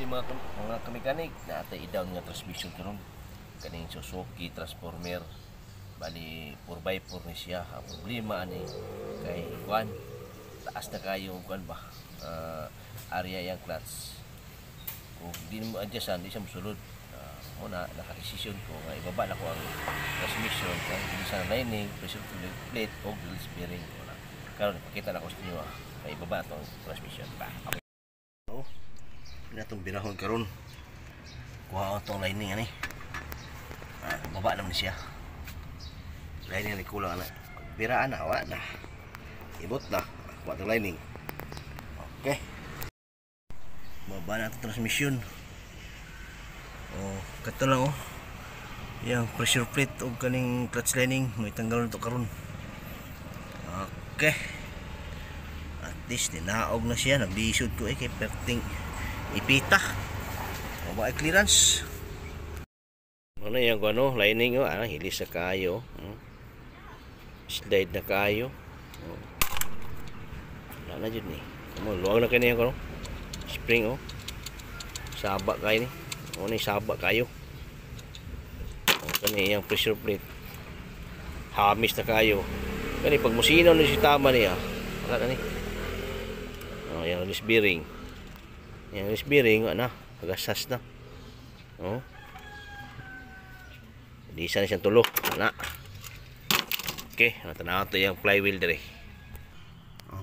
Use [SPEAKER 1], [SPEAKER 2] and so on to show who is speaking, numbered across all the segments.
[SPEAKER 1] Di mga kamekanik na atay i-down nga transmission karon kaning Suzuki transformer bali 4x4 ni siya. Ang problema ani kay kuan taas na kayo kuan ba area yang clutch kung di mo adjustan di siya mosulod. Muna naka-decision ko nga ibaba na ko ang transmission kay hindi sa lining pressure plate o release bearing karon ipakita na ko sa inyo kay ibaba to ang transmission ba. Okay. So, natong binahon karon kuha tong lining ani baba naman siya lining ni kulang na biraan na wala na ibot na kuha tong lining. Okay, baba na itong transmission. Kato lang yung pressure plate o kaning clutch lining may tanggal na ito karon. Okay, at least dinaog na siya, nabisod ko kay perting ipita o ba clearance ano yung ano lining hilis na kayo slide na kayo wala na dyan luwag na kayo niya spring saba kayo ni ni saba kayo kani yung pressure plate hamis na kayo kani pag musinaw na si tama niya wala na ni yung release bearing na pagasas na hindi sana siyang tulo na. Okay, tanaw to yung flywheel dire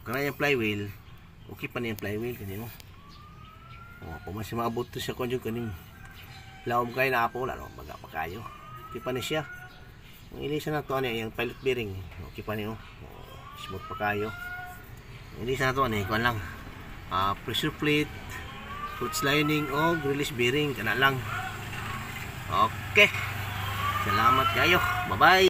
[SPEAKER 1] kana yung flywheel okay pa na yung flywheel kanino kung mas maabot to siya kung yung kaning laom kayo na apo lalo baga pa kayo okay pa na siya ang ilisa na to yung pilot bearing okay pa niyo smooth pa kayo ilisa na to kuan lang pressure plate clutch lining o release bearing kana lang. Okay, salamat kayo, bye bye.